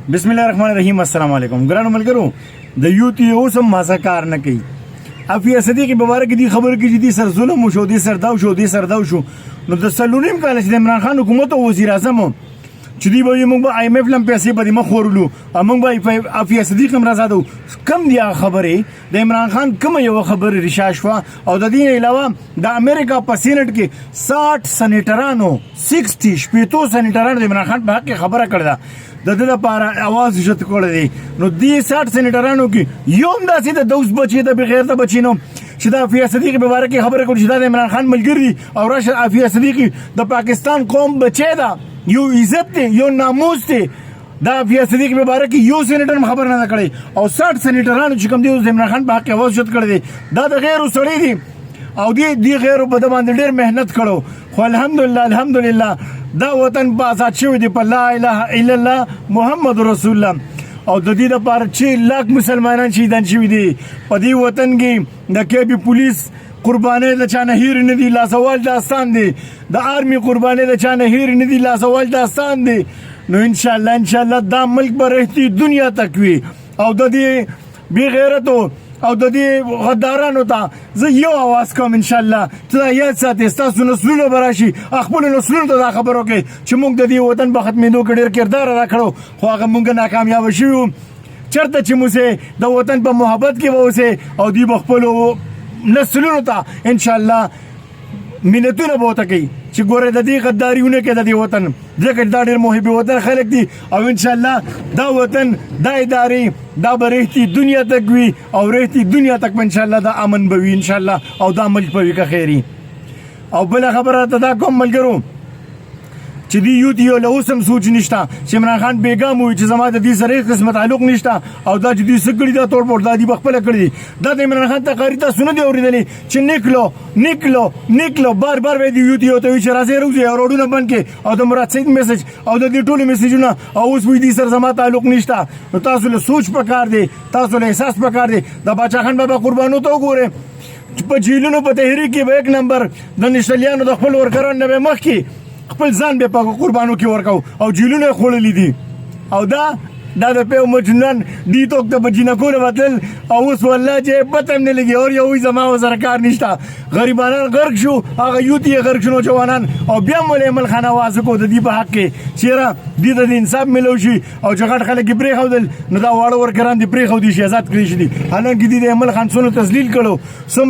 بسم الله الرحمن الرحیم. السلام علیکم ګرانو ملګرو. د یوت یو سم ماسه کار نه کوي. افیا صدیق مبارک دی خبر کې جدي سر ظلم شو دي سرداو شو نو د سلونیم کال چې عمران خان حکومت او وزیر اعظم چې دی به موږ به IMF لم پیسې به مخ ورلو موږ به افیا صدیق هم راځو کم دی خبره د عمران خان کوم یو خبره ریشاشوا او د دې علاوه د امریکا په سینټ کې 60 سېنیټرانو 60 شپېتو سېنیټرانو د عمران خان په حق خبره کړه د دې لپاره आवाज جوړ کړی دی. نو دې 60 سېنیټرانو کې یو هم داسې د دوس بچي د بغیر د بچینو چې دا افیا صدیق مبارک خبره کوي چې دا عمران خان ملګری او راشه افیا صدیق د پاکستان قوم بچی دا یو عزت دی یو ناموس دی. دا افیا صدیق مبارک یو سېنیټر خبر نه کړي او 60 سېنیټرانو چې کوم دی د عمران خان په حق आवाज جوړ کړی دی دا د غیر سړی دی او دې غیر په د باندې ډېر مهنت کړو خو الحمدلله دا وطن په آزاد شوی دی په لا اله الا الله محمد رسول الله او د دې لپاره چې لاک مسلمانان شهیدان شوي دي په دې وطن کې د کېبي پولیس قربانۍ د چا نه هیر نه دي لاسوال داستان دی د آرمي قربانۍ د چا نه هیر نه دي لاسوال داستان دی. نو ان شاء الله دا ملک به رهتي دنیا تک وي او د دې بی غیرتو او د دې غدارانو ته زه یو आवाज کوم ان شاء الله چې یاد ساتئ تاسو نسلونه براشي خپل نسلونه ته دا خبرو کوي چې موږ د دې وطن په ختمېدو کې ډېر کردار ادا کړو خو هغه موږ ناکامیاب شوو چرته چې موږ د وطن په محبت کې اوسې او دی خپل نسلونو ته ان شاء الله مینتونه به وته کوي چې ګوره د دې غداریونه کې د دې وطن ځکه دا ډېر محب وطن خلک دي او ان شاء الله دا وطن دا ادارې دا به رهتي دنیا تک وي او رهتي دنیا تک ان شاء الله دا امن به وي ان شاء الله او دا ملک به وي که خیري. او بله خبره ته دا کوم ملګرو چې دی یو دی له اوسم سوچ نشته چې عمران خان بیګم وي چې زما د دې سره هیڅ قسم تعلق نشته او دا چې دوی سګړي دا توړ پوړ دا دی خپل کړی دا د عمران خان تقریر تاسو نه دی اورېدلی چې نیکلو بار وی دی یو دی ته چې راځي روزي اورونه بند کې او د مراد سید میسج او د دې ټولو میسجونه او اوس وی دي سره زما تعلق نشته. نو تاسو له سوچ پکار دی تاسو له احساس پکار دی د باچا خان بابا قربانو ته وګوره په جیلونو په تحریک کې به یک نمبر د نشلیانو د خپل ورکران نه به مخ کې خپل ځان به په قربانو کې ورکاو او جیلونه خوړلې دي او دا د په مجنون دی توک ته بجینه کوله وتل او اوس والله چې پته نه لګي او یو زما وزرکار نشته غریبانان غرق شو هغه یوتی غرق شنو جوانان او بیا مول عمل خان आवाज کو د دې په حق کې چیرې د انصاف ملو شي او جګړه خلک پرې خودل نو دا واړه ورکران دي پرې خو دي شي آزاد کړی شي حالانکه د عمل خان سونو تذلیل کړو.